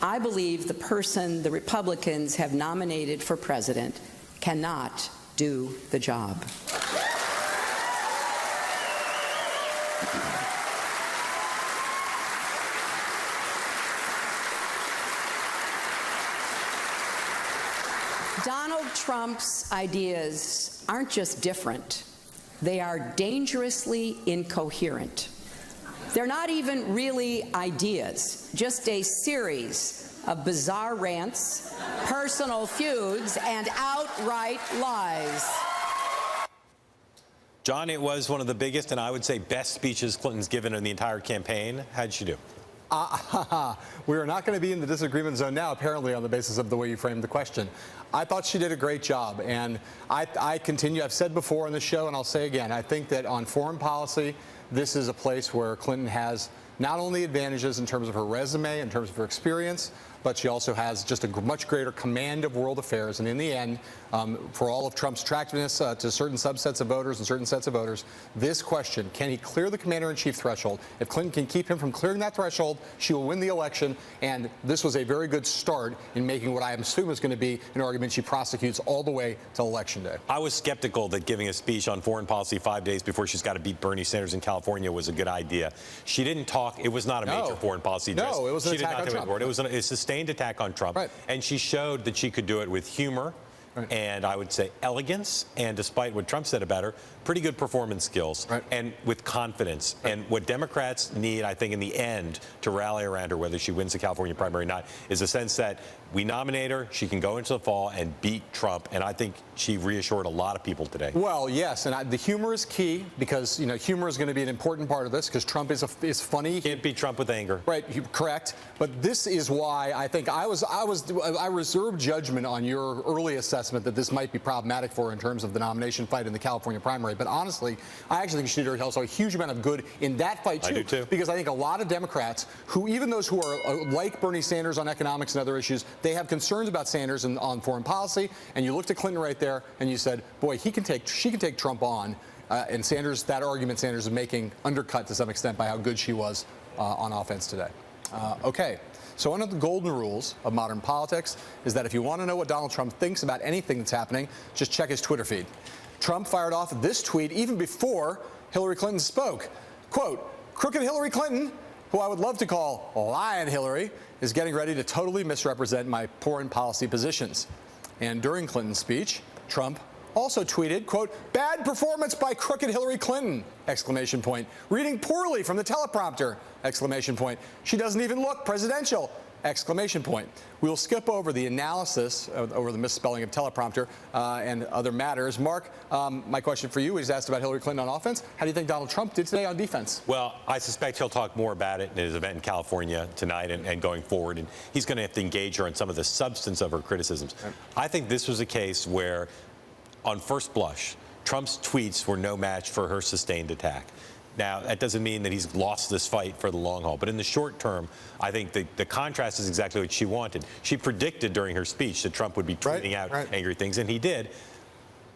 I believe the person the Republicans have nominated for president cannot do the job. Donald Trump's ideas aren't just different, they are dangerously incoherent. They're not even really ideas, just a series of bizarre rants, personal feuds, and outright lies. John, it was one of the biggest and I would say best speeches Clinton's given in the entire campaign. How'd she do? We are not going to be in the disagreement zone now, apparently, on the basis of the way you framed the question. I thought she did a great job, and I continue. I've said before on the show, and I'll say again, I think that on foreign policy, this is a place where Clinton has not only advantages in terms of her resume, in terms of her experience, but she also has just a much greater command of world affairs. And in the end, for all of Trump's attractiveness to certain subsets of voters and certain sets of voters, this question, can he clear the commander-in-chief threshold? If Clinton can keep him from clearing that threshold, she will win the election. And this was a very good start in making what I assume is going to be an argument she prosecutes all the way to Election Day. I was skeptical that giving a speech on foreign policy 5 days before she's got to beat Bernie Sanders in California was a good idea. She didn't talk. It was not a major foreign policy address. No, it was an attack on Trump. It was a sustained attack on Trump. Right. And she showed that she could do it with humor. Right. And I would say elegance, and despite what Trump said about her, pretty good performance skills, right, and with confidence. Right. And what Democrats need, I think, in the end, to rally around her, whether she wins the California primary or not, is a sense that we nominate her, she can go into the fall and beat Trump. And I think she reassured a lot of people today. Well, yes, and the humor is key because, you know, humor is going to be an important part of this because Trump is funny. You can't beat Trump with anger. Right, correct. But this is why I think I reserved judgment on your early assessment that this might be problematic for her in terms of the nomination fight in the California primary. But honestly, I actually think she did also a huge amount of good in that fight, too. I do, too. Because I think a lot of Democrats, who even those who are like Bernie Sanders on economics and other issues, they have concerns about Sanders on foreign policy. And you looked at Clinton right there and you said, boy, she can take Trump on. And Sanders, that argument Sanders is making, undercut to some extent by how good she was on offense today. Okay. So one of the golden rules of modern politics is that if you want to know what Donald Trump thinks about anything that's happening, just check his Twitter feed. Trump fired off this tweet even before Hillary Clinton spoke. Quote, "Crooked Hillary Clinton, who I would love to call Lion Hillary, is getting ready to totally misrepresent my foreign policy positions." And during Clinton's speech, Trump also tweeted, quote, "Bad performance by crooked Hillary Clinton, exclamation point. Reading poorly from the teleprompter, exclamation point. She doesn't even look presidential, exclamation point." We'll skip over the analysis over the misspelling of teleprompter and other matters. Mark, my question for you is asked about Hillary Clinton on offense. How do you think Donald Trump did today on defense? Well, I suspect he'll talk more about it in his event in California tonight and going forward. And he's going to have to engage her on some of the substance of her criticisms. Right. I think this was a case where, on first blush, Trump's tweets were no match for her sustained attack. Now, that doesn't mean that he's lost this fight for the long haul. But in the short term, I think the contrast is exactly what she wanted. She predicted during her speech that Trump would be tweeting out angry things, and he did.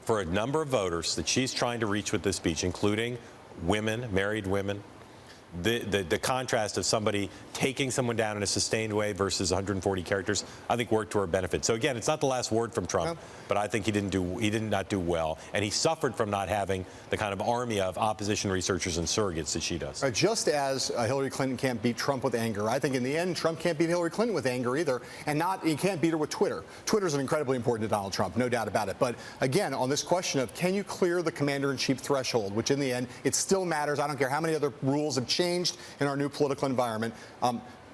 For a number of voters that she's trying to reach with this speech, including women, married women, the contrast of somebody taking someone down in a sustained way versus 140 characters, I think worked to her benefit. So again, it's not the last word from Trump, but I think he did not do well, and he suffered from not having the kind of army of opposition researchers and surrogates that she does. Just as Hillary Clinton can't beat Trump with anger, I think in the end Trump can't beat Hillary Clinton with anger either, and he can't beat her with Twitter. Twitter's incredibly important to Donald Trump, no doubt about it. But again, on this question of can you clear the commander-in-chief threshold, which in the end it still matters. I don't care how many other rules have changed in our new political environment.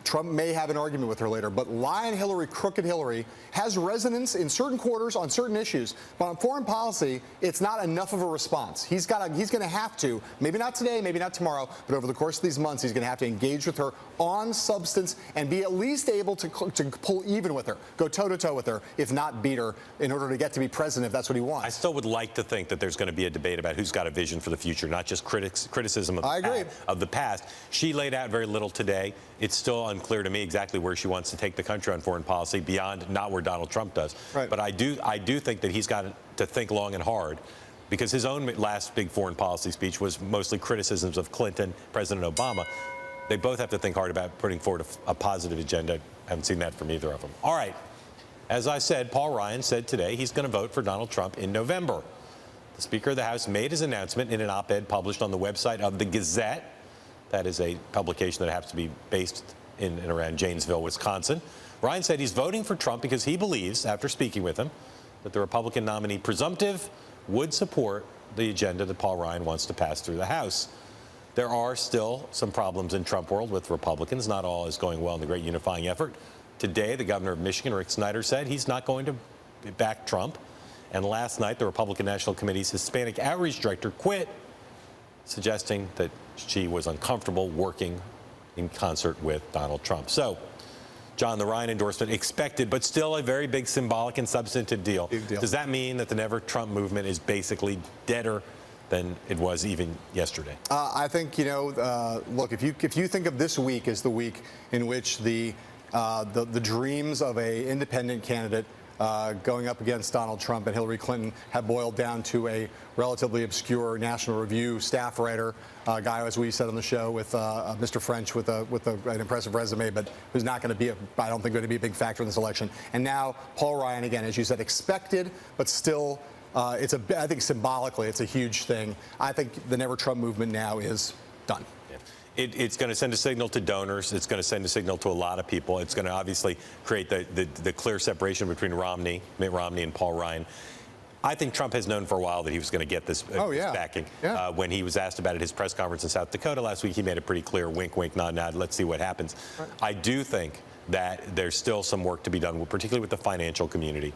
Trump may have an argument with her later, but Lion Hillary, Crooked Hillary has resonance in certain quarters on certain issues. But on foreign policy, it's not enough of a response. He's going to have to, maybe not today, maybe not tomorrow, but over the course of these months, he's going to have to engage with her on substance and be at least able to pull even with her, go toe-to-toe with her, if not beat her, in order to get to be president, if that's what he wants. I still would like to think that there's going to be a debate about who's got a vision for the future, not just criticism of the past. She laid out very little today. It's still unclear to me exactly where she wants to take the country on foreign policy beyond not where Donald Trump does. Right. But I do think that he's got to think long and hard, because his own last big foreign policy speech was mostly criticisms of Clinton, President Obama. they both have to think hard about putting forward a positive agenda. I haven't seen that from either of them. All right. As I said, Paul Ryan said today he's going to vote for Donald Trump in November. The Speaker of the House made his announcement in an op-ed published on the website of the Gazette. That is a publication that happens to be based in and around Janesville, Wisconsin. Ryan said he's voting for Trump because he believes, after speaking with him, that the Republican nominee presumptive would support the agenda that Paul Ryan wants to pass through the House. There are still some problems in Trump world with Republicans. Not all is going well in the great unifying effort. Today, the governor of Michigan, Rick Snyder, said he's not going to back Trump. And last night, the Republican National Committee's Hispanic Outreach Director quit, suggesting that she was uncomfortable working in concert with Donald Trump. So, John, the Ryan endorsement expected, but still a very big symbolic and substantive deal. Big deal. Does that mean that the Never Trump movement is basically deader than it was even yesterday? I think, look, if you think of this week as the week in which the dreams of an independent candidate going up against Donald Trump and Hillary Clinton have boiled down to a relatively obscure National Review staff writer, guy, as we said on the show, with Mr. French with an impressive resume, but who's not going to be, I don't think, going to be a big factor in this election. And now Paul Ryan, again, as you said, expected, but still, I think symbolically, it's a huge thing. I think the Never Trump movement now is done. It's going to send a signal to donors. It's going to send a signal to a lot of people. It's going to obviously create the clear separation between Mitt Romney and Paul Ryan. I think Trump has known for a while that he was going to get this backing. Yeah. When he was asked about it at his press conference in South Dakota last week, he made it pretty clear, wink, wink, nod, nod, let's see what happens. Right. I do think that there's still some work to be done, particularly with the financial community,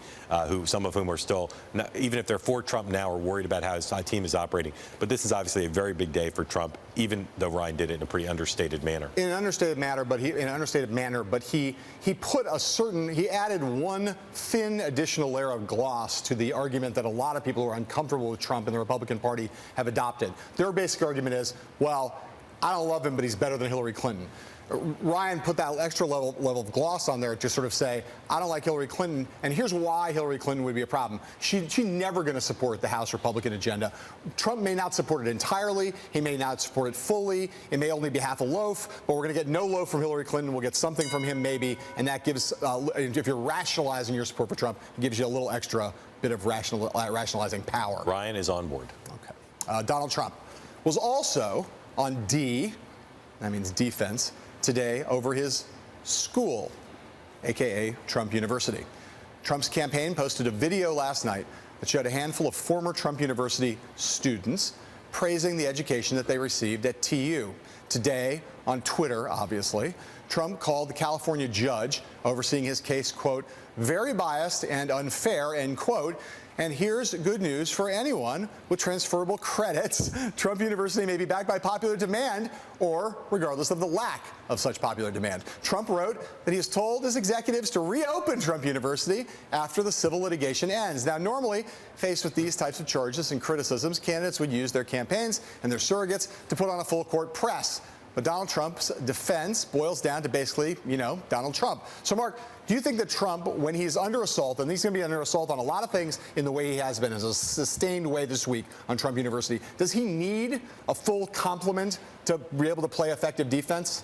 some of whom are still, even if they're for Trump now, are worried about how his team is operating. But this is obviously a very big day for Trump, even though Ryan did it in a pretty understated manner. In an understated manner, but he added one thin additional layer of gloss to the argument that a lot of people who are uncomfortable with Trump and the Republican Party have adopted. Their basic argument is, well, I don't love him, but he's better than Hillary Clinton. Ryan put that extra level of gloss on there to sort of say, I don't like Hillary Clinton, and here's why Hillary Clinton would be a problem. She's never going to support the House Republican agenda. Trump may not support it entirely. He may not support it fully. It may only be half a loaf, but we're going to get no loaf from Hillary Clinton. We'll get something from him maybe, and that gives, if you're rationalizing your support for Trump, it gives you a little extra bit of rationalizing power. Ryan is on board. Okay. Donald Trump was also on D, that means defense, today over his school, a.k.a. Trump University. Trump's campaign posted a video last night that showed a handful of former Trump University students praising the education that they received at TU. Today, on Twitter, obviously, Trump called the California judge overseeing his case, quote, very biased and unfair, end quote. And here's good news for anyone with transferable credits. Trump University may be backed by popular demand or regardless of the lack of such popular demand. Trump wrote that he has told his executives to reopen Trump University after the civil litigation ends. Now, normally, faced with these types of charges and criticisms, candidates would use their campaigns and their surrogates to put on a full-court press. But Donald Trump's defense boils down to basically, Donald Trump. So, Mark, do you think that Trump, when he's under assault, and he's going to be under assault on a lot of things in the way he has been, in a sustained way this week on Trump University, does he need a full complement to be able to play effective defense?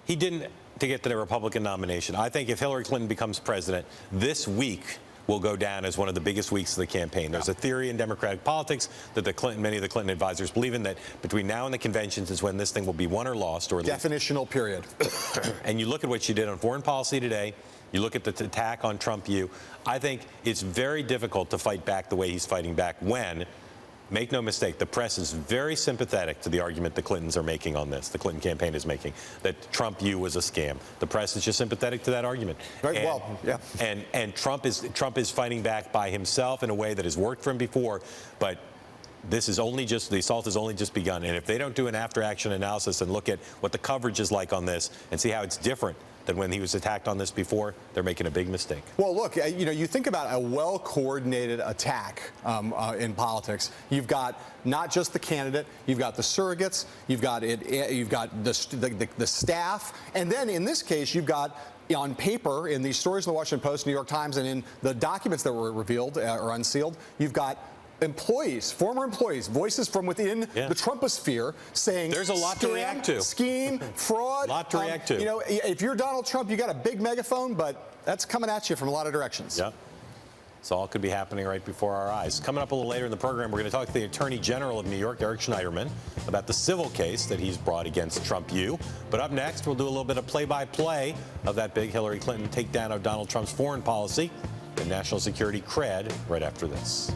He didn't to get to the Republican nomination. I think if Hillary Clinton becomes president this week, will go down as one of the biggest weeks of the campaign. There's a theory in Democratic politics that many of the Clinton advisors believe in, that between now and the conventions is when this thing will be won or lost, or definitional period. And you look at what she did on foreign policy today. You look at the attack on Trump U. I think it's very difficult to fight back the way he's fighting back when, make no mistake, the press is very sympathetic to the argument the Clintons are making on this, the Clinton campaign is making, that Trump U was a scam. The press is just sympathetic to that argument. And Trump is fighting back by himself in a way that has worked for him before, but this is the assault has only just begun. And if they don't do an after-action analysis and look at what the coverage is like on this and see how it's different than when he was attacked on this before, they're making a big mistake. Well, look, you think about a well-coordinated attack in politics. You've got not just the candidate, you've got the surrogates, you've got the staff, and then in this case, you've got on paper in these stories in the Washington Post, New York Times, and in the documents that were revealed or unsealed, you've got employees, former employees, voices from within the Trumposphere saying there's a lot to react to. Scheme, fraud. A lot to react to. You know, if you're Donald Trump, you got a big megaphone, but that's coming at you from a lot of directions. Yeah. This all could be happening right before our eyes. Coming up a little later in the program, we're going to talk to the Attorney General of New York, Eric Schneiderman, about the civil case that he's brought against Trump U. But up next, we'll do a little bit of play-by-play of that big Hillary Clinton takedown of Donald Trump's foreign policy and national security cred right after this.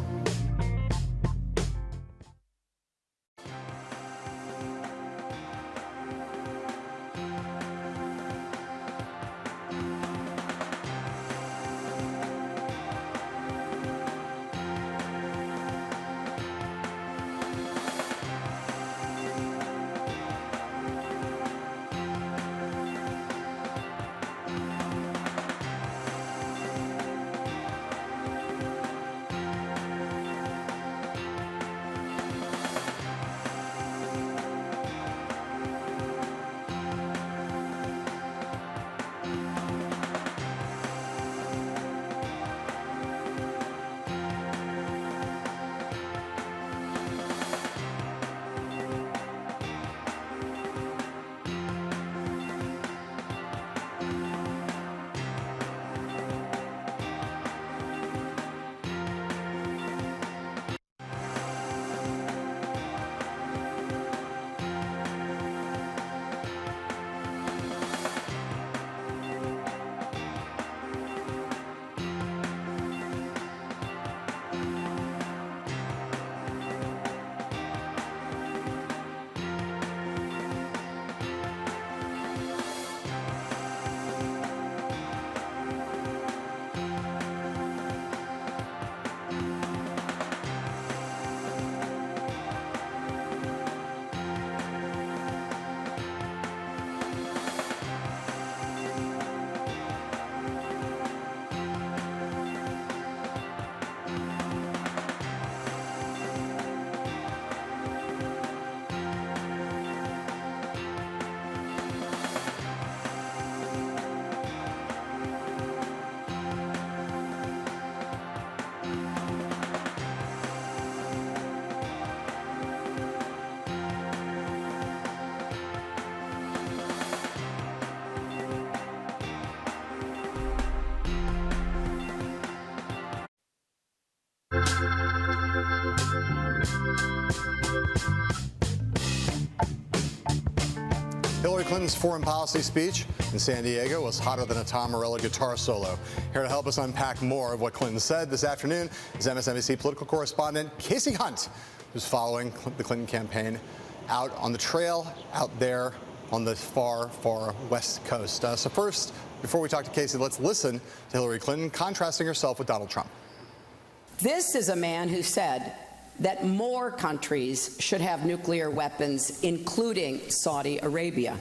Hillary Clinton's foreign policy speech in San Diego was hotter than a Tom Morello guitar solo. Here to help us unpack more of what Clinton said this afternoon is MSNBC political correspondent Casey Hunt, who's following the Clinton campaign out on the trail out there on the far, far west coast. So first, before we talk to Casey, let's listen to Hillary Clinton contrasting herself with Donald Trump. This is a man who said that more countries should have nuclear weapons, including Saudi Arabia.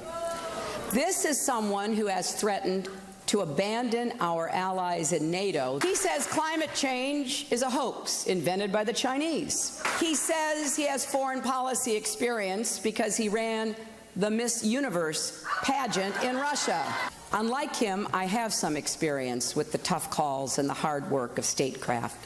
This is someone who has threatened to abandon our allies in NATO. He says climate change is a hoax invented by the Chinese. He says he has foreign policy experience because he ran the Miss Universe pageant in Russia. Unlike him, I have some experience with the tough calls and the hard work of statecraft.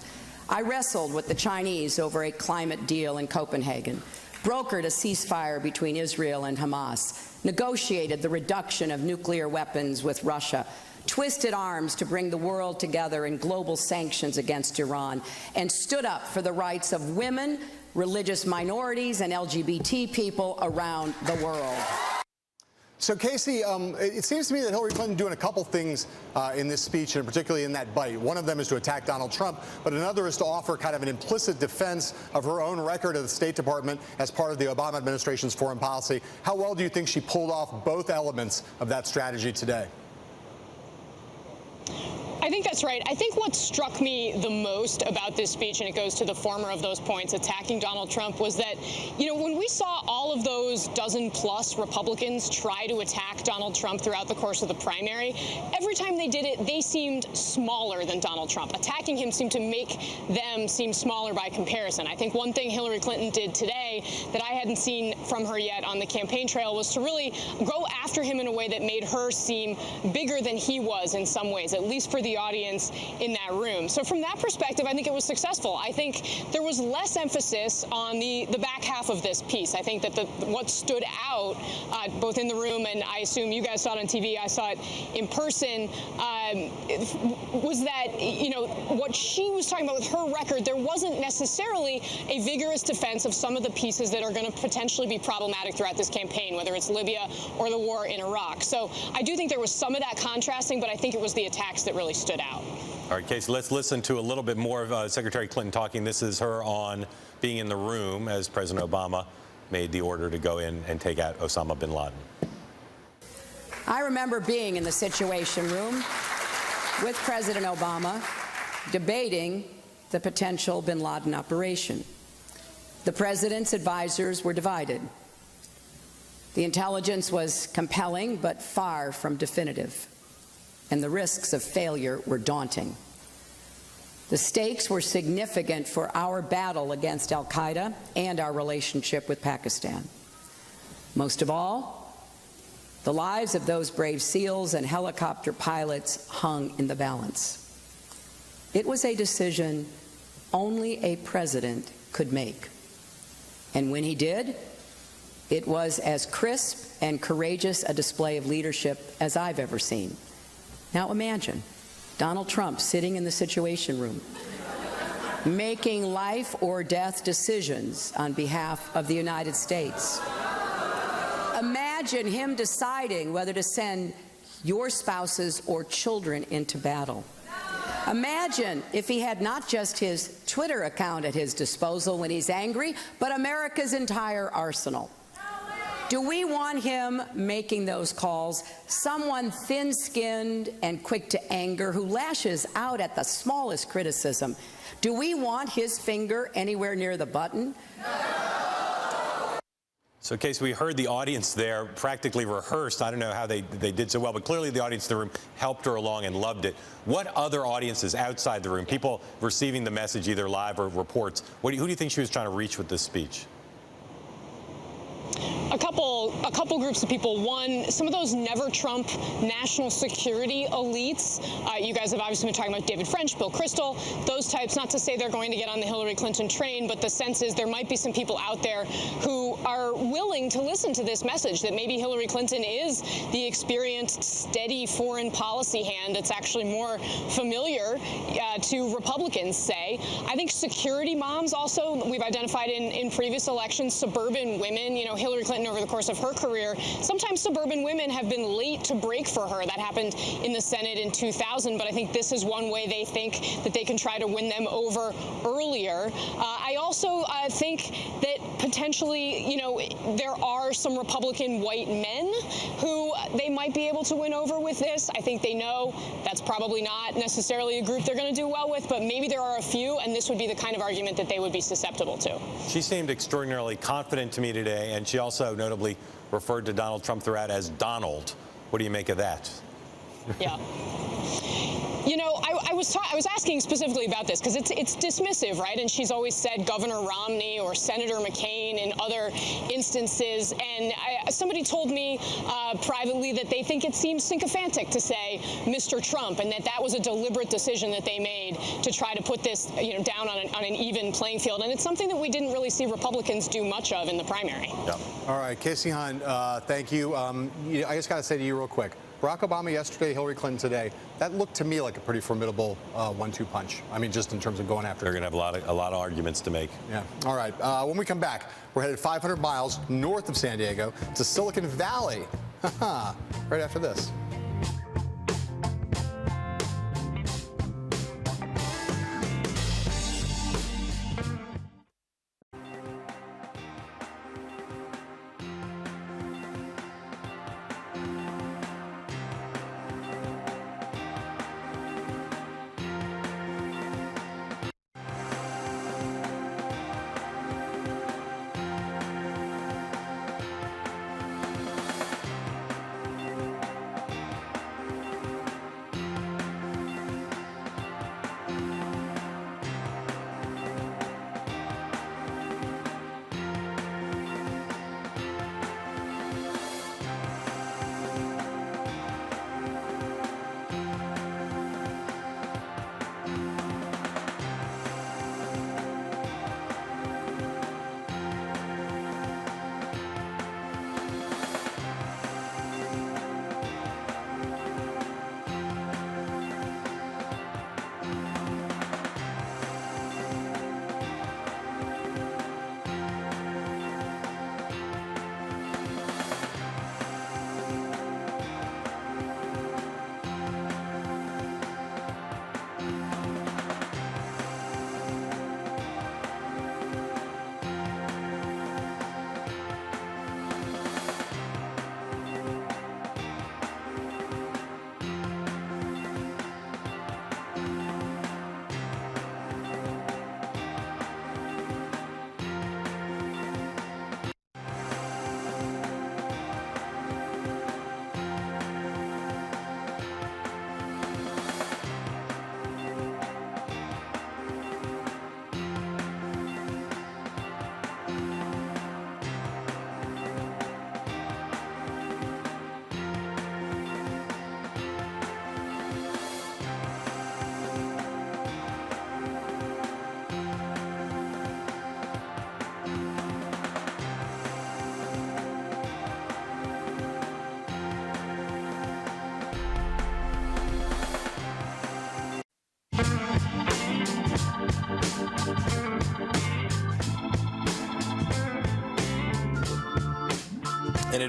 I wrestled with the Chinese over a climate deal in Copenhagen, brokered a ceasefire between Israel and Hamas, negotiated the reduction of nuclear weapons with Russia, twisted arms to bring the world together in global sanctions against Iran, and stood up for the rights of women, religious minorities, and LGBT people around the world. So, Casey, it seems to me that Hillary Clinton doing a couple things in this speech, and particularly in that bite. One of them is to attack Donald Trump, but another is to offer kind of an implicit defense of her own record of the State Department as part of the Obama administration's foreign policy. How well do you think she pulled off both elements of that strategy today? I think that's right. I think what struck me the most about this speech, and it goes to the former of those points, attacking Donald Trump, was that, you know, when we saw all of those dozen-plus Republicans try to attack Donald Trump throughout the course of the primary, every time they did it, they seemed smaller than Donald Trump. Attacking him seemed to make them seem smaller by comparison. I think one thing Hillary Clinton did today that I hadn't seen from her yet on the campaign trail was to really go after after him in a way that made her seem bigger than he was in some ways, at least for the audience in that room. So from that perspective, I think it was successful. I think there was less emphasis on the back half of this piece. I think that what stood out, both in the room and I assume you guys saw it on TV, I saw it in person, was that, you know, what she was talking about with her record, there wasn't necessarily a vigorous defense of some of the pieces that are going to potentially be problematic throughout this campaign, whether it's Libya or the war in Iraq. So I do think there was some of that contrasting, but I think it was the attacks that really stood out. All right, Casey, let's listen to a little bit more of Secretary Clinton talking. This is her on being in the room as President Obama made the order to go in and take out Osama bin Laden. I remember being in the Situation Room with President Obama debating the potential bin Laden operation. The president's advisors were divided. The intelligence was compelling but far from definitive, and the risks of failure were daunting. The stakes were significant for our battle against al-Qaeda and our relationship with Pakistan. Most of all, the lives of those brave SEALs and helicopter pilots hung in the balance. It was a decision only a president could make. And when he did, it was as crisp and courageous a display of leadership as I've ever seen. Now imagine Donald Trump sitting in the Situation Room, making life or death decisions on behalf of the United States. Imagine him deciding whether to send your spouses or children into battle. Imagine if he had not just his Twitter account at his disposal when he's angry, but America's entire arsenal. Do we want him making those calls? Someone thin-skinned and quick to anger who lashes out at the smallest criticism. Do we want his finger anywhere near the button? So, Casey, we heard the audience there practically rehearsed. I don't know how they did so well, but clearly the audience in the room helped her along and loved it. What other audiences outside the room, people receiving the message either live or reports, who do you think she was trying to reach with this speech? A couple groups of people. One, some of those never-Trump national security elites. You guys have obviously been talking about David French, Bill Kristol, those types. Not to say they're going to get on the Hillary Clinton train, but the sense is there might be some people out there who are willing to listen to this message that maybe Hillary Clinton is the experienced, steady foreign policy hand that's actually more familiar to Republicans, say. I think security moms also, we've identified in previous elections, suburban women. You know, Hillary Clinton, over the course of her career, sometimes suburban women have been late to break for her. That happened in the Senate in 2000, but I think this is one way they think that they can try to win them over earlier. I also think that potentially, you know, there are some Republican white men who they might be able to win over with this. I think they know that's probably not necessarily a group they're going to do well with, but maybe there are a few, and this would be the kind of argument that they would be susceptible to. She seemed extraordinarily confident to me today, and she also notably referred to Donald Trump throughout as Donald. What do you make of that? Yeah. You know, I was asking specifically about this because it's dismissive, right? And she's always said Governor Romney or Senator McCain in other instances. And somebody told me privately that they think it seems sycophantic to say Mr. Trump, and that was a deliberate decision that they made to try to put this, you know, down on an even playing field. And it's something that we didn't really see Republicans do much of in the primary. Yeah. All right, Casey Hunt, thank you. I just got to say to you real quick. Barack Obama yesterday, Hillary Clinton today. That looked to me like a pretty formidable 1-2 punch. I mean, just in terms of going after. They're going to have a lot of arguments to make. Yeah. All right. When we come back, we're headed 500 miles north of San Diego to Silicon Valley. Right after this.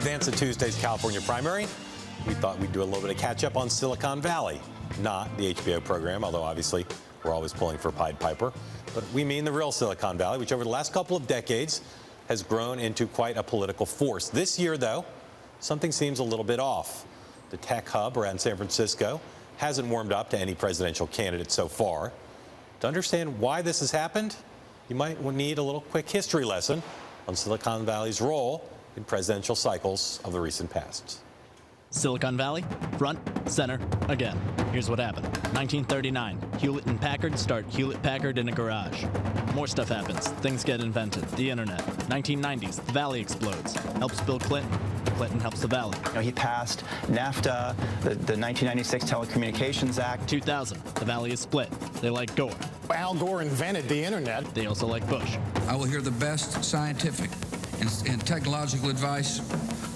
advance of Tuesday's California primary, we thought we'd do a little bit of catch up on Silicon Valley, not the HBO program, although obviously we're always pulling for Pied Piper. But we mean the real Silicon Valley, which over the last couple of decades has grown into quite a political force. This year, though, something seems a little bit off. The tech hub around San Francisco hasn't warmed up to any presidential candidate so far. To understand why this has happened, you might need a little quick history lesson on Silicon Valley's role in presidential cycles of the recent past. Silicon Valley, front, center, again. Here's what happened. 1939, Hewlett and Packard start Hewlett-Packard in a garage. More stuff happens. Things get invented. The internet. 1990s, the Valley explodes. Helps Bill Clinton. Clinton helps the Valley. He passed NAFTA, the 1996 Telecommunications Act. 2000, the Valley is split. They like Gore. Al Gore invented the internet. They also like Bush. I will hear the best scientific and technological advice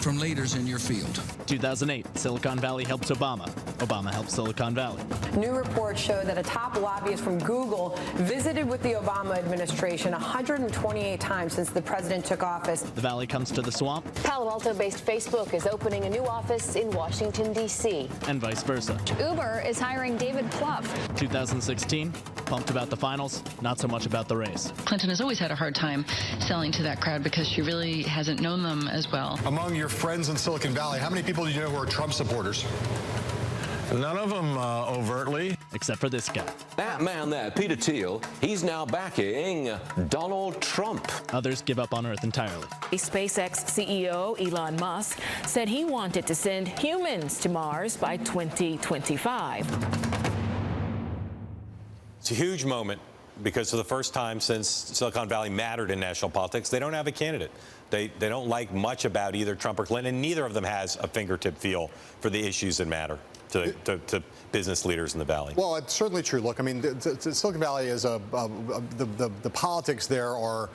from leaders in your field. 2008, Silicon Valley helps Obama. Obama helps Silicon Valley. New reports show that a top lobbyist from Google visited with the Obama administration 128 times since the president took office. The Valley comes to the swamp. Palo Alto-based Facebook is opening a new office in Washington, D.C. And vice versa. Uber is hiring David Plouffe. 2016, pumped about the finals, not so much about the race. Clinton has always had a hard time selling to that crowd because she really hasn't known them as well. Among your friends in Silicon Valley, how many people do you know who are Trump supporters? None of them overtly. Except for this guy. That man there, Peter Thiel, he's now backing Donald Trump. Others give up on Earth entirely. SpaceX CEO Elon Musk said he wanted to send humans to Mars by 2025. It's a huge moment because for the first time since Silicon Valley mattered in national politics, they don't have a candidate. They don't like much about either Trump or Clinton, and neither of them has a fingertip feel for the issues that matter to business leaders in the Valley. Well, it's certainly true. Look, I mean, Silicon Valley is the politics there are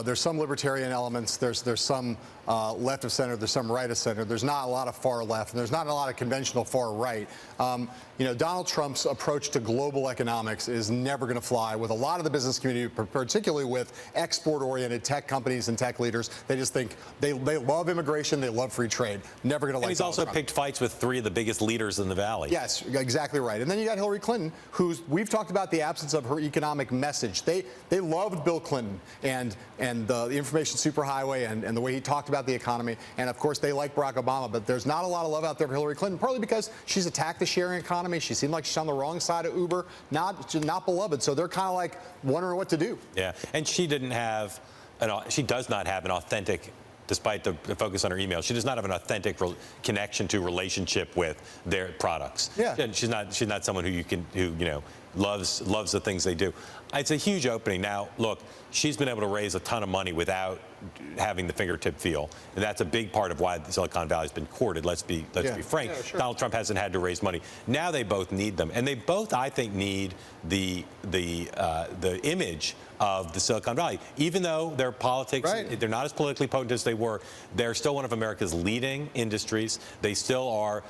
there's some libertarian elements, there's some left of center, there's some right of center. There's not a lot of far left, and there's not a lot of conventional far right. You know, Donald Trump's approach to global economics is never going to fly with a lot of the business community, particularly with export-oriented tech companies and tech leaders. They just think they love immigration, they love free trade. Never going to like. And he's also picked fights with three of the biggest leaders in the Valley. Yes, exactly right. And then you got Hillary Clinton, we've talked about the absence of her economic message. They loved Bill Clinton and the information superhighway and the way he talked about the economy. And of course, they like Barack Obama, but there's not a lot of love out there for Hillary Clinton, partly because she's attacked the sharing economy. She seemed like she's on the wrong side of Uber, not beloved. So they're kind of like wondering what to do. Yeah, and she does not have an authentic, despite the focus on her email, she does not have an authentic connection to relationship with their products. Yeah. She's not someone who loves the things they do. It's a huge opening. Now, look, she's been able to raise a ton of money without having the fingertip feel, and that's a big part of why Silicon Valley's been courted. Let's be frank. Yeah, sure. Donald Trump hasn't had to raise money. Now they both need them, and they both, I think, need the image of the Silicon Valley. Even though their politics, they're not as politically potent as they were, they're still one of America's leading industries. They still are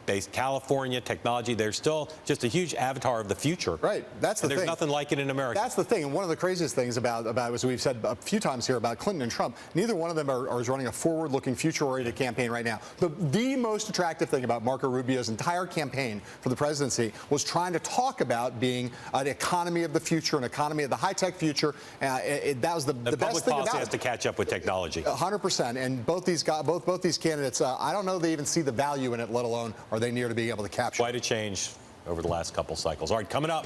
based California technology. They're still just a huge avatar of the future. Right. That's the thing. There's nothing like it in America. That's the thing. And one of the craziest things about as we've said a few times here about Clinton and Trump, neither one of them are running a forward-looking, future-oriented campaign right now. The most attractive thing about Marco Rubio's entire campaign for the presidency was trying to talk about being an economy of the future, an economy of the high-tech future. That was the best thing about it. Public policy has to catch up with technology. 100%. And both these candidates, I don't know they even see the value in it, let alone are they near to being able to capture. Quite a change over the last couple cycles. All right, coming up,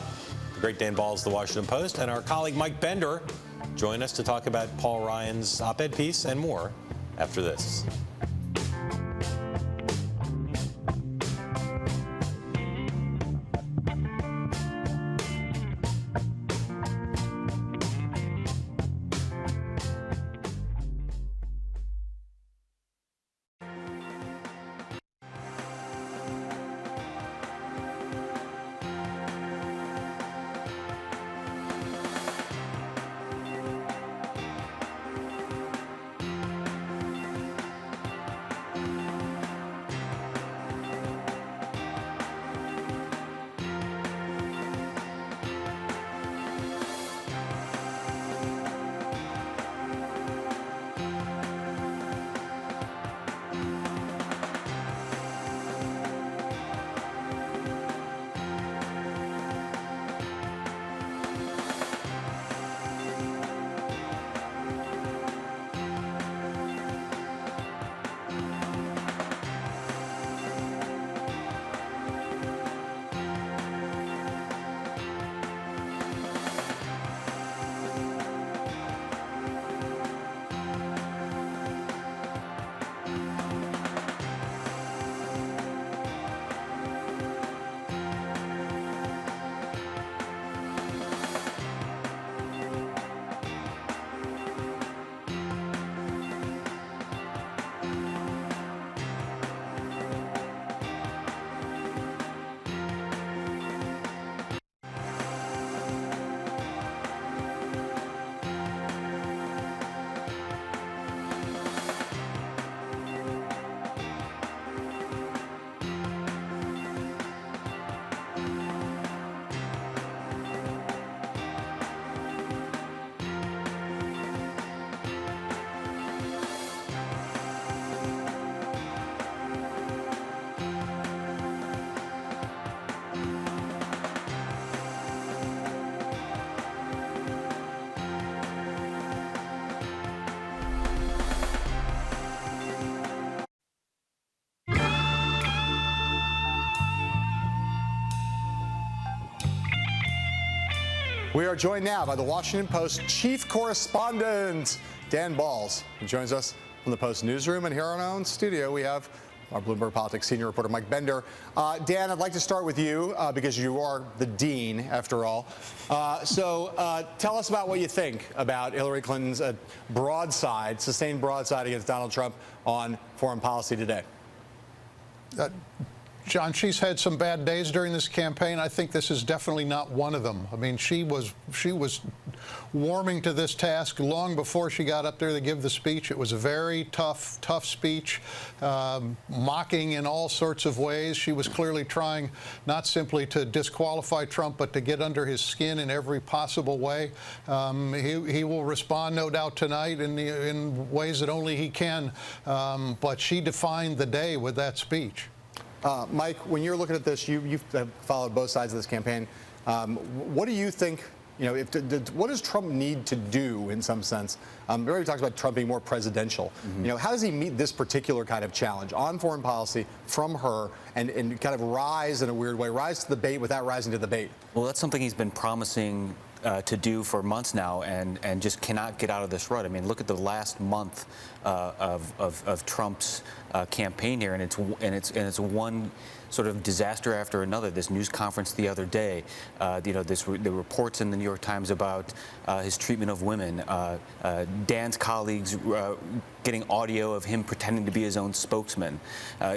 the great Dan Balls, The Washington Post, and our colleague Mike Bender join us to talk about Paul Ryan's op-ed piece and more after this. We are joined now by the Washington Post chief correspondent, Dan Balls, who joins us from the Post newsroom. And here in our own studio, we have our Bloomberg Politics senior reporter, Mike Bender. Dan, I'd like to start with you because you are the dean, after all. So tell us about what you think about Hillary Clinton's sustained broadside against Donald Trump on foreign policy today. John, she's had some bad days during this campaign. I think this is definitely not one of them. I mean, she was warming to this task long before she got up there to give the speech. It was a very tough speech, mocking in all sorts of ways. She was clearly trying not simply to disqualify Trump, but to get under his skin in every possible way. He will respond, no doubt, tonight in ways that only he can. But she defined the day with that speech. Mike, when you're looking at this, you've followed both sides of this campaign. What do you think? What does Trump need to do in some sense? Everybody talks about Trump being more presidential. Mm-hmm. How does he meet this particular kind of challenge on foreign policy from her and kind of rise in a weird way, rise to the bait without rising to the bait? Well, that's something he's been promising to do for months now, and just cannot get out of this rut. I mean, look at the last month of Trump's campaign here, and it's one sort of disaster after another. This news conference the other day, the reports in the New York Times about his treatment of women, Dan's colleagues getting audio of him pretending to be his own spokesman,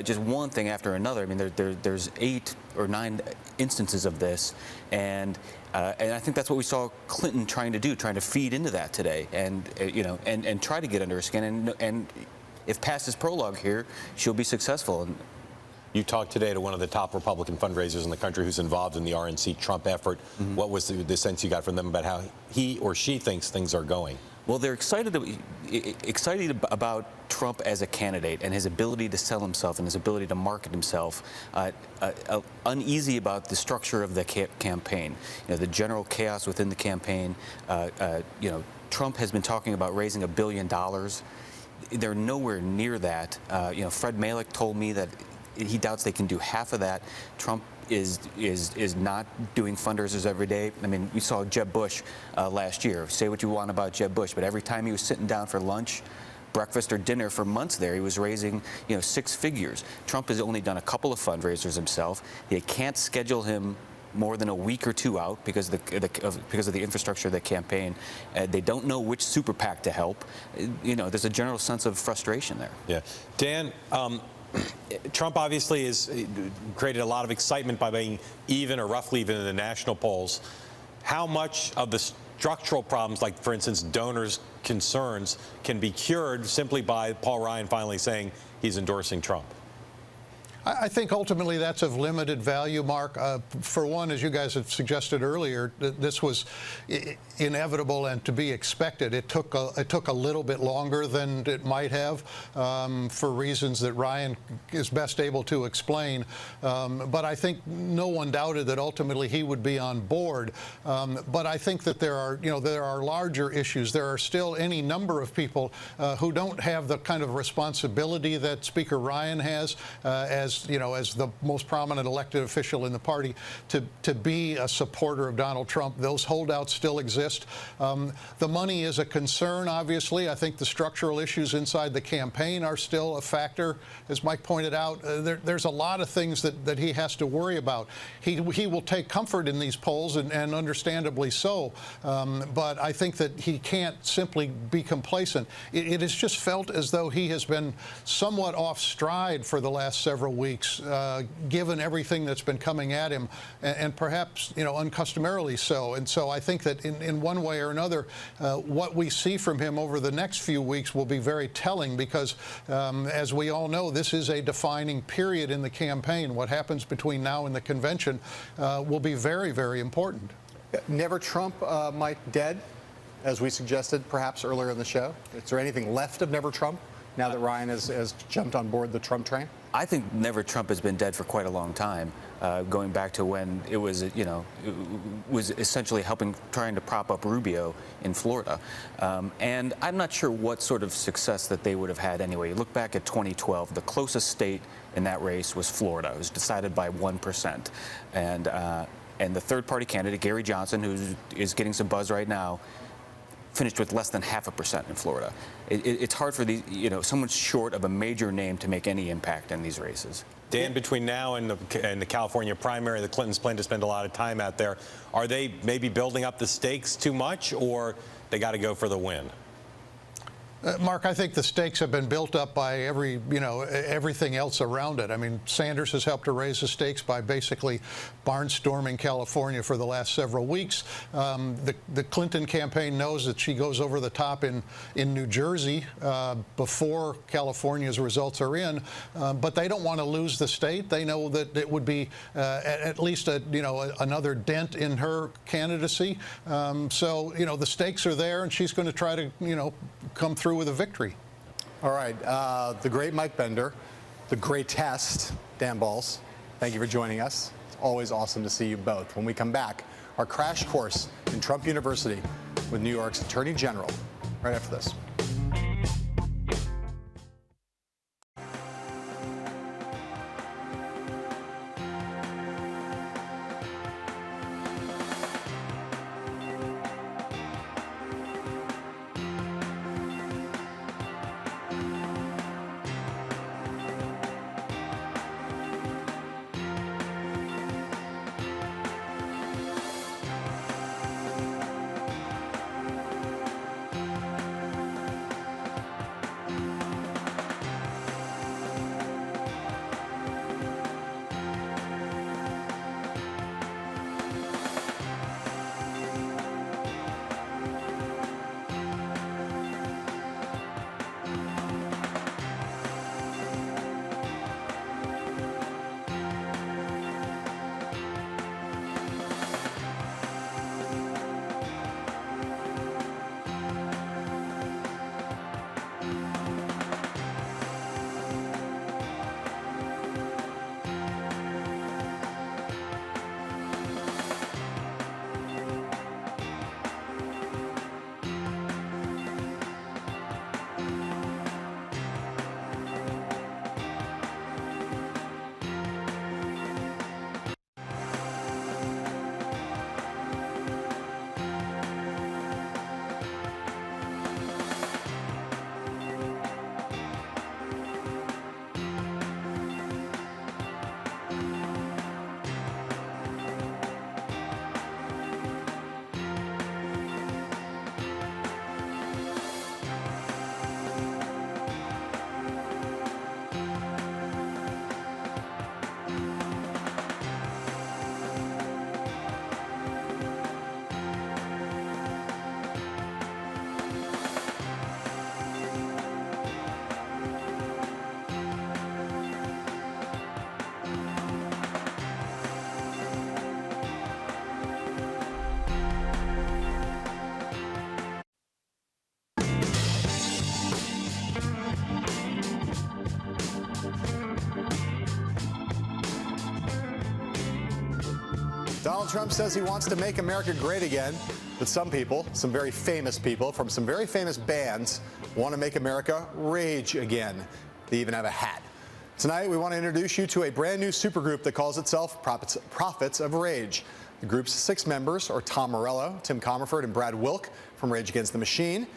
just one thing after another. I mean, there's 8 or 9 instances of this, and I think that's what we saw Clinton trying to do, trying to feed into that today, and and try to get under her skin, and if past his prologue here, she'll be successful. And you talked today to one of the top Republican fundraisers in the country who's involved in the RNC Trump effort. Mm-hmm. What was the sense you got from them about how he or she thinks things are going? Well, they're excited about Trump as a candidate and his ability to sell himself and his ability to market himself. Uneasy about the structure of the campaign, the general chaos within the campaign. Trump has been talking about raising $1 billion. They're nowhere near that. Fred Malek told me that he doubts they can do half of that. Trump is not doing fundraisers every day. I mean, we saw Jeb Bush last year. Say what you want about Jeb Bush, but every time he was sitting down for lunch, breakfast or dinner for months there, he was raising 6 figures. Trump has only done a couple of fundraisers himself. They can't schedule him more than a week or 2 out because of the infrastructure of the campaign. They don't know which super PAC to help. There's a general sense of frustration there. Yeah, Dan. Trump obviously has created a lot of excitement by being even or roughly even in the national polls. How much of the structural problems, like, for instance, donors' concerns, can be cured simply by Paul Ryan finally saying he's endorsing Trump? I think ultimately that's of limited value, Mark. For one, as you guys have suggested earlier, this was inevitable and to be expected. It took a little bit longer than it might have for reasons that Ryan is best able to explain. But I think no one doubted that ultimately he would be on board. But I think that there are larger issues. There are still any number of people who don't have the kind of responsibility that Speaker Ryan has as the most prominent elected official in the party, to be a supporter of Donald Trump. Those holdouts still exist. The money is a concern, obviously. I think the structural issues inside the campaign are still a factor. As Mike pointed out, there's a lot of things that he has to worry about. He will take comfort in these polls, and understandably so. But I think that he can't simply be complacent. It has just felt as though he has been somewhat off stride for the last several weeks, given everything that's been coming at him, and perhaps uncustomarily so. And so I think that in one way or another, what we see from him over the next few weeks will be very telling, because as we all know, this is a defining period in the campaign. What happens between now and the convention will be very, very important. Never Trump, Mike, dead, as we suggested perhaps earlier in the show? Is there anything left of Never Trump now that Ryan has jumped on board the Trump train? I think Never Trump has been dead for quite a long time, going back to when it was, it was essentially trying to prop up Rubio in Florida. And I'm not sure what sort of success that they would have had anyway. You look back at 2012, the closest state in that race was Florida. It was decided by 1%. And the third-party candidate, Gary Johnson, who is getting some buzz right now, finished with less than 0.5% in Florida. It's hard for these, someone short of a major name to make any impact in these races. Dan, between now and the California primary, the Clintons plan to spend a lot of time out there. Are they maybe building up the stakes too much, or they got to go for the win? Mark, I think the stakes have been built up by everything else around it. I mean, Sanders has helped to raise the stakes by basically barnstorming California for the last several weeks. The Clinton campaign knows that she goes over the top in New Jersey before California's results are in, but they don't want to lose the state. They know that it would be at least another dent in her candidacy. So the stakes are there, and she's going to try to come through with a victory. All right, the great Mike Bender, the greatest Dan Balls, thank you for joining us. It's always awesome to see you both. When we come back, our crash course in Trump University with New York's Attorney General, right after this. Donald Trump says he wants to make America great again, but some people, some very famous people from some very famous bands, want to make America rage again. They even have a hat. Tonight, we want to introduce you to a brand new supergroup that calls itself Prophets of Rage. The group's 6 members are Tom Morello, Tim Comerford, and Brad Wilk from Rage Against the Machine,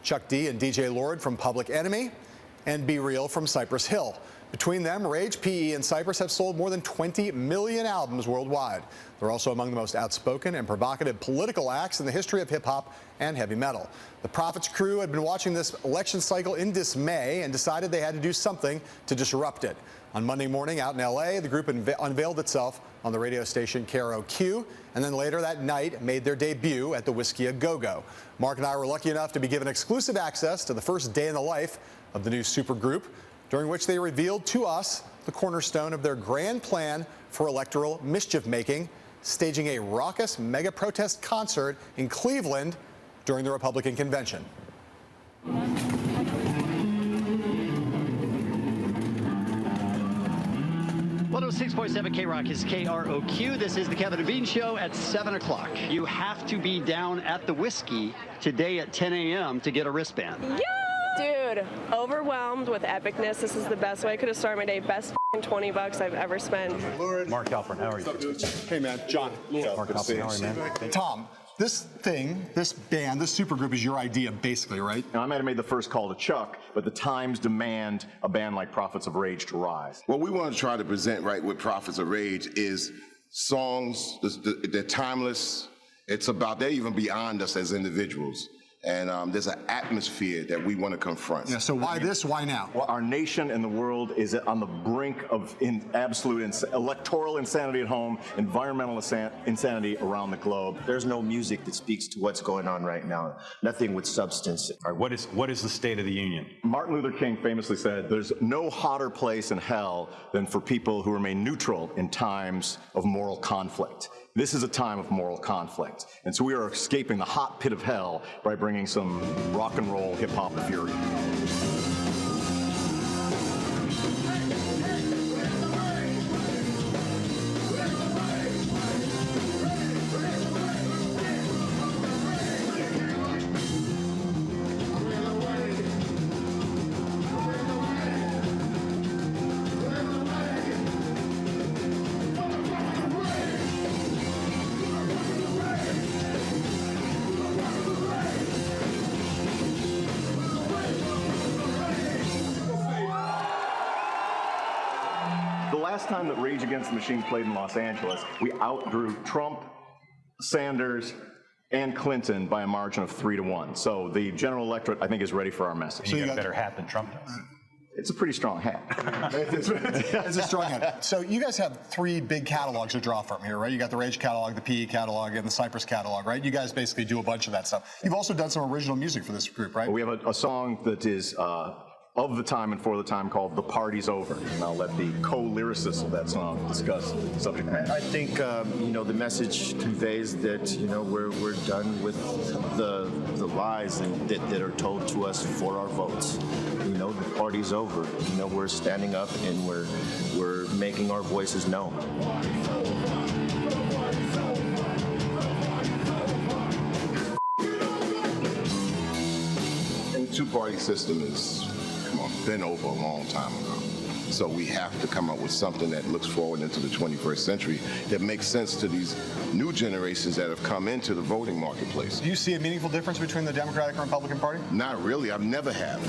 Chuck D and DJ Lord from Public Enemy, and Be Real from Cypress Hill. Between them, Rage, PE, and Cypress have sold more than 20 million albums worldwide. They're also among the most outspoken and provocative political acts in the history of hip-hop and heavy metal. The Prophets crew had been watching this election cycle in dismay and decided they had to do something to disrupt it. On Monday morning out in L.A., the group unveiled itself on the radio station KROQ, and then later that night made their debut at the Whiskey A Go-Go. Mark and I were lucky enough to be given exclusive access to the first day in the life of the new supergroup, during which they revealed to us the cornerstone of their grand plan for electoral mischief-making, staging a raucous mega-protest concert in Cleveland during the Republican convention. 106.7 K-Rock is KROQ. This is the Kevin and Bean Show at 7 o'clock. You have to be down at the Whiskey today at 10 a.m. to get a wristband. Yeah! Dude. Dude, overwhelmed with epicness. This is the best way I could have started my day. Best $20 I've ever spent. Mark Halpern, how are you? Hey, man. John. Mark Halpern, how are you, man? Tom, this thing, this band, this supergroup is your idea, basically, right? Now, I might have made the first call to Chuck, but the times demand a band like Prophets of Rage to rise. What we want to try to present, right, with Prophets of Rage is songs, they're timeless. It's about, they're even beyond us as individuals. And there's an atmosphere that we want to confront. Yeah, so why this, why now? Well, our nation and the world is on the brink of absolute electoral insanity at home, environmental insanity around the globe. There's no music that speaks to what's going on right now. Nothing with substance. All right, what is the State of the Union? Martin Luther King famously said, there's no hotter place in hell than for people who remain neutral in times of moral conflict. This is a time of moral conflict. And so we are escaping the hot pit of hell by bringing some rock and roll, hip hop fury. The last time that Rage Against the Machine played in Los Angeles, we outdrew Trump, Sanders, and Clinton by a margin of 3-1. So the general electorate, I think, is ready for our message. So you got a better hat than Trump does. It's a pretty strong hat. It's a strong hat. So you guys have 3 big catalogs to draw from here, right? You got the Rage catalog, the PE catalog, and the Cypress catalog, right? You guys basically do a bunch of that stuff. You've also done some original music for this group, right? We have a song that is of the time and for the time called The Party's Over. And I'll let the co-lyricist of that song discuss the subject matter. I think, the message conveys that, we're done with the lies that are told to us for our votes. The party's over. We're standing up and we're making our voices known. And the two-party system is been over a long time ago. So we have to come up with something that looks forward into the 21st century that makes sense to these new generations that have come into the voting marketplace. Do you see a meaningful difference between the Democratic and Republican Party? Not really. I've never have.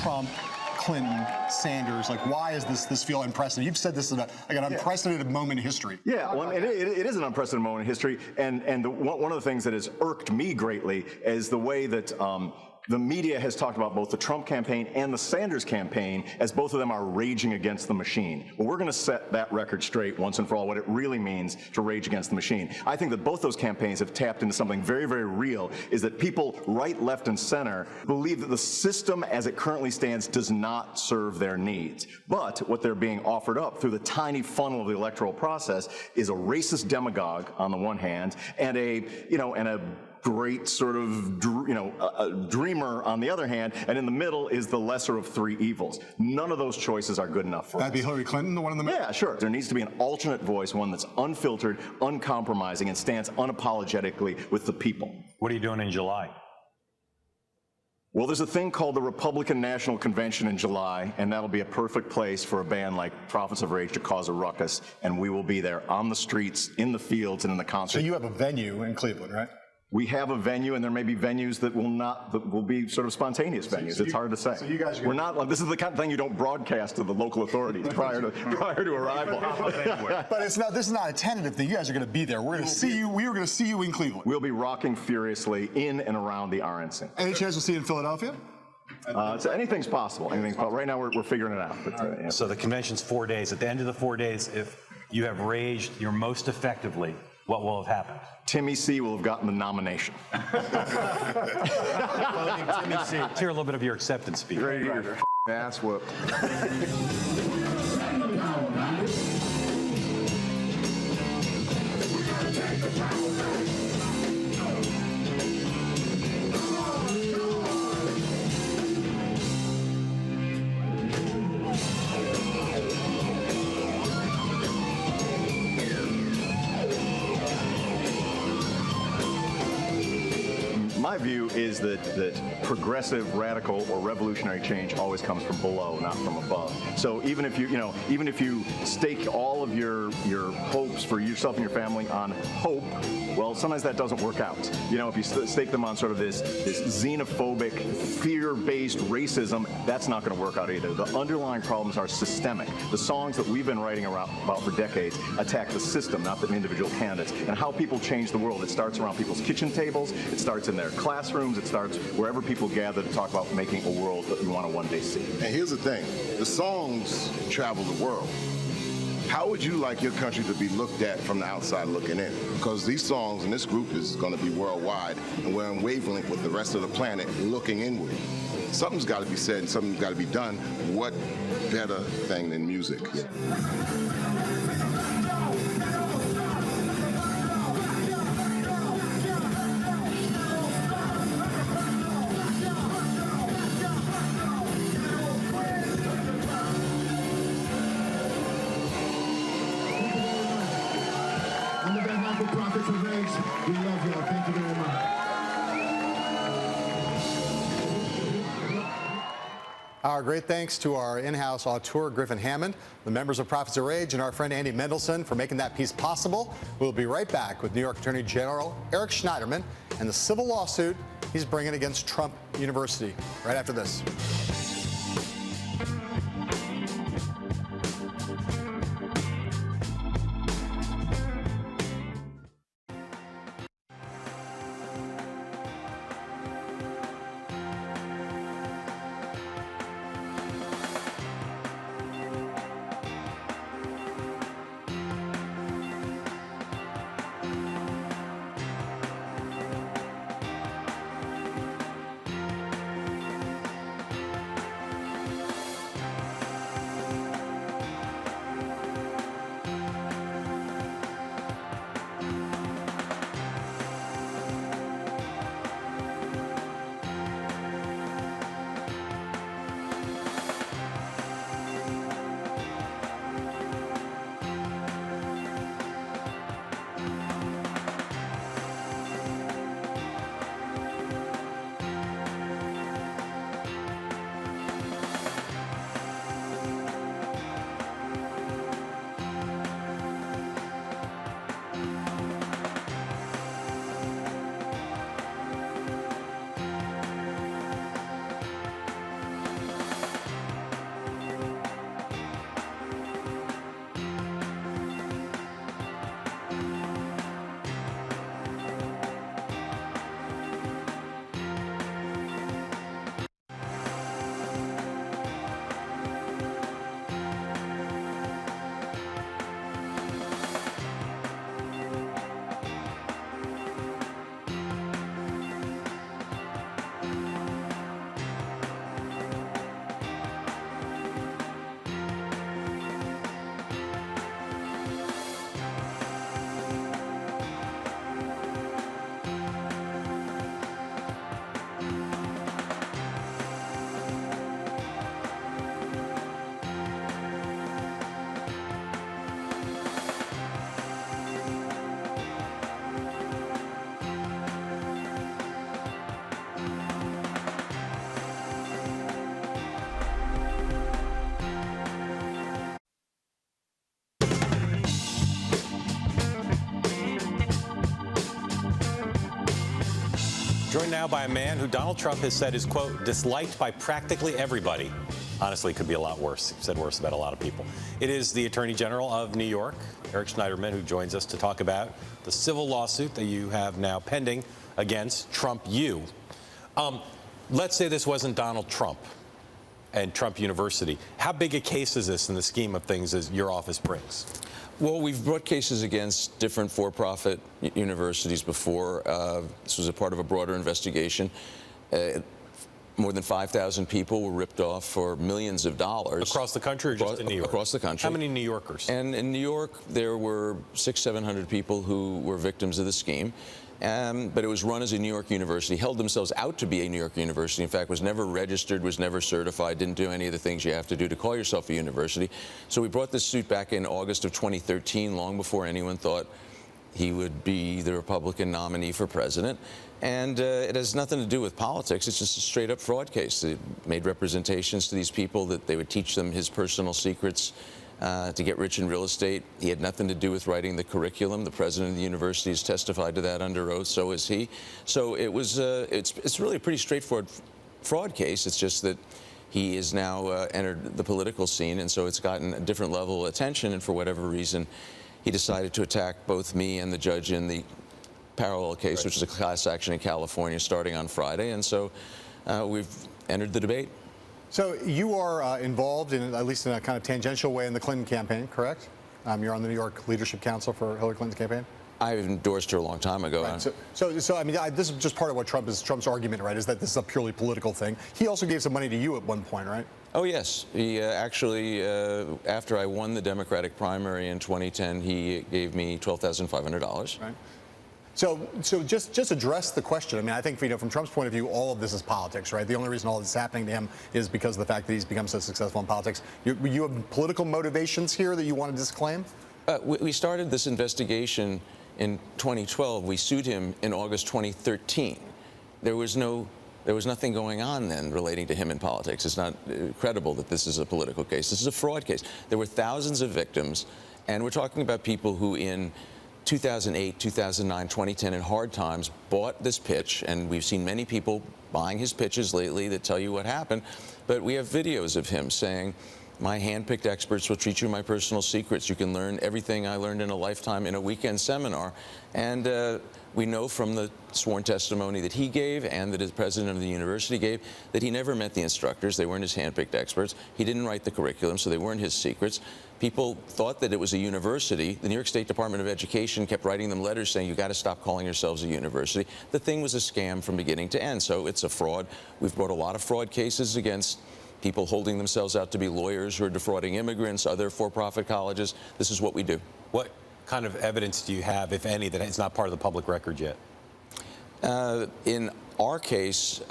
Trump, Clinton, Sanders, why is this feel unprecedented? You've said this is an unprecedented moment in history. Yeah, well, it is an unprecedented moment in history, and one of the things that has irked me greatly is the way that the media has talked about both the Trump campaign and the Sanders campaign as both of them are raging against the machine. Well, we're going to set that record straight once and for all, what it really means to rage against the machine. I think that both those campaigns have tapped into something very, very real, is that people right, left, and center believe that the system as it currently stands does not serve their needs. But what they're being offered up through the tiny funnel of the electoral process is a racist demagogue on the one hand, and a great sort of, dreamer on the other hand, and in the middle is the lesser of 3 evils. None of those choices are good enough for us. That'd be Hillary Clinton, the one in the middle? Yeah, sure. There needs to be an alternate voice, one that's unfiltered, uncompromising, and stands unapologetically with the people. What are you doing in July? Well, there's a thing called the Republican National Convention in July, and that'll be a perfect place for a band like Prophets of Rage to cause a ruckus, and we will be there on the streets, in the fields, and in the concert. So you have a venue in Cleveland, right? We have a venue, and there may be venues that will be sort of spontaneous venues. It's hard to say. So you guys are We're not. This is the kind of thing you don't broadcast to the local authorities prior to arrival. But it's not. This is not a tentative thing. You guys are going to be there. We're going to see you. We are going to see you in Cleveland. We'll be rocking furiously in and around the RNC. Any chance we'll see you in Philadelphia? So anything's possible. Anything's possible. Right now, we're figuring it out. But, yeah. So the convention's 4 days. At the end of the 4 days, if you have raged your most effectively, what will have happened? Timmy C will have gotten the nomination. Timmy C. Let's hear a little bit of your acceptance speech. Right here. Ass whoop. my view is that progressive, radical, or revolutionary change always comes from below, not from above. So even if you stake all of your hopes for yourself and your family on hope, well, sometimes that doesn't work out. If you stake them on sort of this xenophobic, fear-based racism, that's not going to work out either. The underlying problems are systemic. The songs that we've been writing about for decades attack the system, not the individual candidates. And how people change the world, it starts around people's kitchen tables, it starts in their classrooms, it starts wherever people gather to talk about making a world that we want to one day see. And here's the thing, the songs travel the world. How would you like your country to be looked at from the outside looking in? Because these songs and this group is going to be worldwide, and we're in wavelength with the rest of the planet looking inward. Something's got to be said and something's got to be done. What better thing than music? Prophets of Rage, we love y'all. Thank you very much. Our great thanks to our in-house auteur, Griffin Hammond, the members of Prophets of Rage, and our friend Andy Mendelson for making that piece possible. We'll be right back with New York Attorney General Eric Schneiderman and the civil lawsuit he's bringing against Trump University right after this. Joined now by a man who Donald Trump has said is, quote, disliked by practically everybody. Honestly, it could be a lot worse. He said worse about a lot of people. It is the Attorney General of New York, Eric Schneiderman, who joins us to talk about the civil lawsuit that you have now pending against Trump U. Let's say this wasn't Donald Trump and Trump University. How big a case is this in the scheme of things as your office brings? Well, we've brought cases against different for-profit universities before. This was a part of a broader investigation. More than 5,000 people were ripped off for millions of dollars. Across the country or just in New York? Across the country. How many New Yorkers? And in New York, there were 600-700 people who were victims of the scheme. But it was run as a New York university, held themselves out to be a New York university. In fact, was never registered, was never certified, didn't do any of the things you have to do to call yourself a university. So we brought this suit back in August of 2013, long before anyone thought he would be the Republican nominee for president. And it has nothing to do with politics. It's just a straight-up fraud case. They made representations to these people that they would teach them his personal secrets to get rich in real estate. He had nothing to do with writing the curriculum. The president of the university has testified to that under oath. So is he. So it was. It's really a pretty straightforward fraud case. It's just that he has now entered the political scene, and so it's gotten a different level of attention. And for whatever reason, he decided to attack both me and the judge in the parallel case, which is a class action in California starting on Friday. And so we've entered the debate. So you are involved, in at least in a kind of tangential way, in the Clinton campaign, correct? You're on the New York Leadership Council for Hillary Clinton's campaign? I endorsed her a long time ago. Right. So I mean, this is just part of what Trump's argument, right, is that this is a purely political thing. He also gave some money to you at one point, right? Oh, yes. He actually, after I won the Democratic primary in 2010, he gave me $12,500. Right. So just address the question. I mean, I think, from Trump's point of view, all of this is politics, right? The only reason all this is happening to him is because of the fact that he's become so successful in politics. You have political motivations here that you want to disclaim? We started this investigation in 2012. We sued him in August 2013. There was nothing going on then relating to him in politics. It's not credible that this is a political case. This is a fraud case. There were thousands of victims, and we're talking about people who in 2008, 2009, 2010, in hard times, bought this pitch, and we've seen many people buying his pitches lately that tell you what happened. But we have videos of him saying, my hand-picked experts will teach you my personal secrets. You can learn everything I learned in a lifetime in a weekend seminar. And we know from the sworn testimony that he gave and that the president of the university gave that he never met the instructors. They weren't his hand-picked experts. He didn't write the curriculum, so they weren't his secrets. People thought that it was a university. The New York State Department of Education kept writing them letters saying, you got to stop calling yourselves a university. The thing was a scam from beginning to end, so it's a fraud. We've brought a lot of fraud cases against people holding themselves out to be lawyers who are defrauding immigrants, other for-profit colleges. This is what we do. What kind of evidence do you have, if any, that is not part of the public record yet? In our case,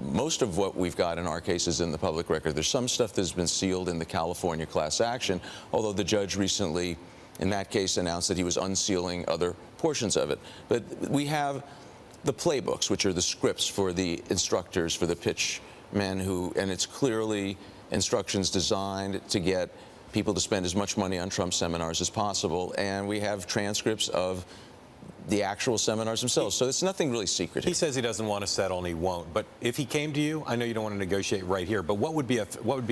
most of what we've got in our case is in the public record. There's some stuff that's been sealed in the California class action, although the judge recently, in that case, announced that he was unsealing other portions of it. But we have the playbooks, which are the scripts for the instructors, for the pitch men and it's clearly instructions designed to get people to spend as much money on Trump seminars as possible. And we have transcripts of the actual seminars themselves. So it's nothing really secret here. He says he doesn't want to settle and he won't. But if he came to you, I know you don't want to negotiate right here, but what would be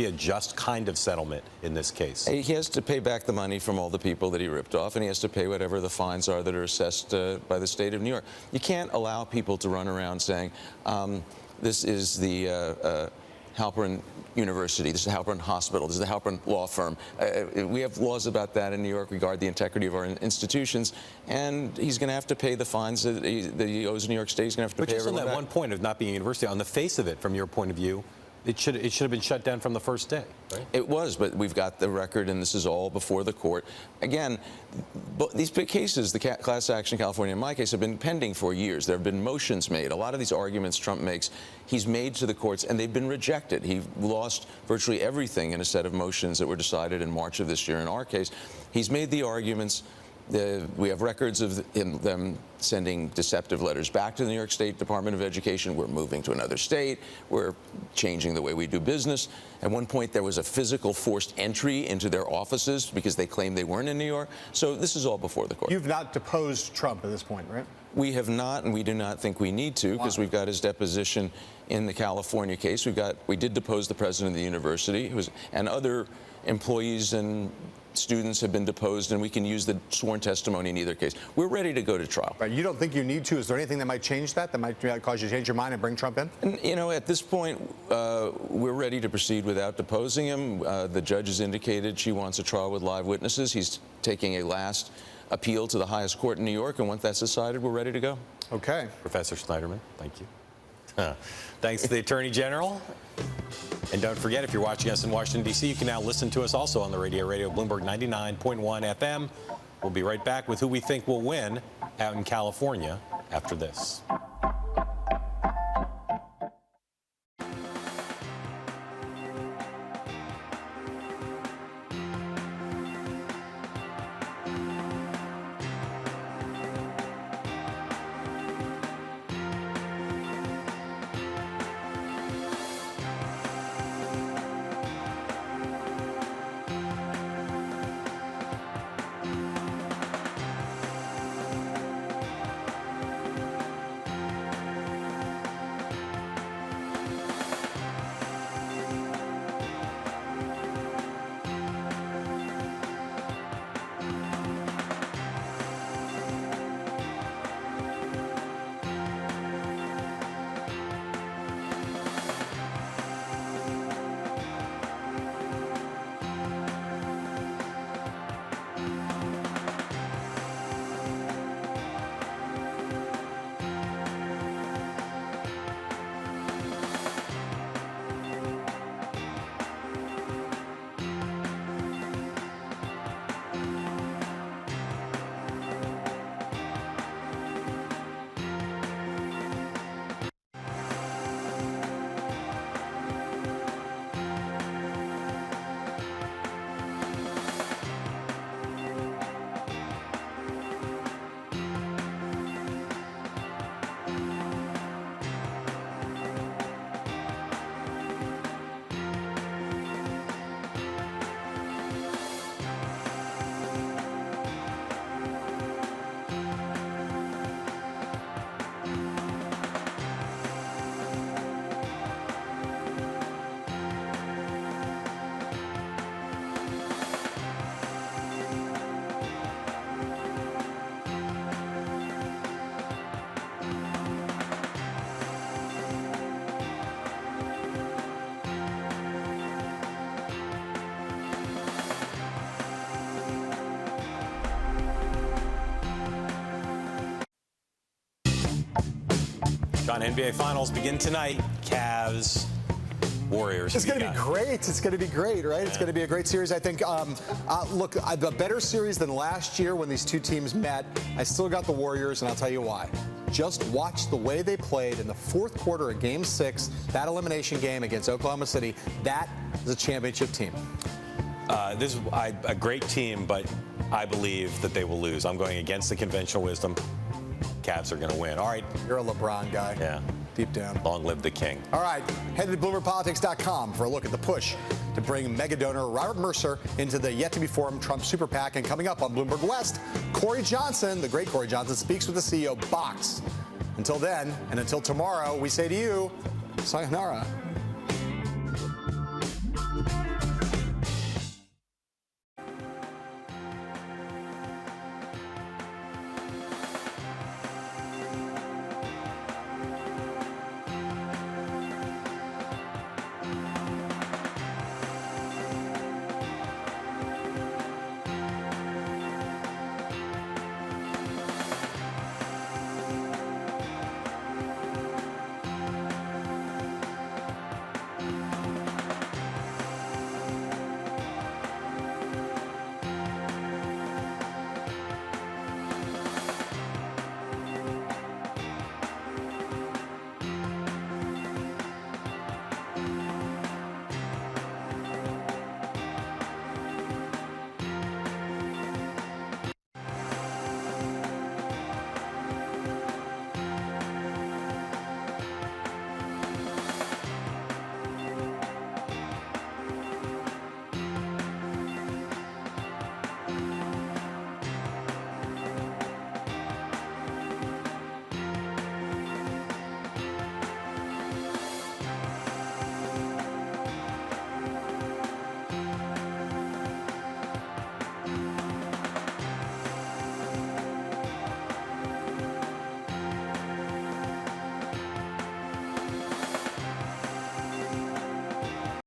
a just kind of settlement in this case? He has to pay back the money from all the people that he ripped off, and he has to pay whatever the fines are that are assessed by the state of New York. You can't allow people to run around saying, this is the Halpern University, this is the Halpern Hospital, this is the Halpern Law Firm. We have laws about that in New York regarding the integrity of our institutions, and he's going to have to pay the fines that he owes New York State. He's going to have to pay everyone back. But just on that one point of not being a university, on the face of it, from your point of view, it should have been shut down from the first day, right? It was, but we've got the record, and this is all before the court. Again, these big cases, the class action in California, in my case, have been pending for years. There have been motions made. A lot of these arguments Trump makes, he's made to the courts, and they've been rejected. He lost virtually everything in a set of motions that were decided in March of this year. In our case, he's made the arguments. We have records of them sending deceptive letters back to the New York State Department of Education. We're moving to another state. We're changing the way we do business. At one point, there was a physical forced entry into their offices because they claimed they weren't in New York. So this is all before the court. You've not deposed Trump at this point, right? We have not, and we do not think we need to, because we've got his deposition in the California case. We did depose the president of the university, and other employees and students have been deposed, and we can use the sworn testimony in either case. We're ready to go to trial. Right. You don't think you need to? Is there anything that might change that might cause you to change your mind and bring Trump in? And, at this point, we're ready to proceed without deposing him. The judge has indicated she wants a trial with live witnesses. He's taking a last appeal to the highest court in New York, and once that's decided, we're ready to go. Okay. Professor Schneiderman, thank you. Thanks to the Attorney General. And don't forget, if you're watching us in Washington, D.C., you can now listen to us also on the radio Bloomberg 99.1 FM. We'll be right back with who we think will win out in California after this. John, NBA Finals begin tonight. Cavs, Warriors. It's going to be great. It's going to be great, right? Yeah. It's going to be a great series. I think, look, a better series than last year when these two teams met. I still got the Warriors, and I'll tell you why. Just watch the way they played in the fourth quarter of Game 6, that elimination game against Oklahoma City. That is a championship team. This is a great team, but I believe that they will lose. I'm going against the conventional wisdom. Cavs are going to win. All right. You're a LeBron guy. Yeah. Deep down. Long live the king. All right. Head to BloombergPolitics.com for a look at the push to bring mega donor Robert Mercer into the yet-to-be-formed Trump super PAC. And coming up on Bloomberg West, Corey Johnson, the great Corey Johnson, speaks with the CEO of Box. Until then, and until tomorrow, we say to you, sayonara.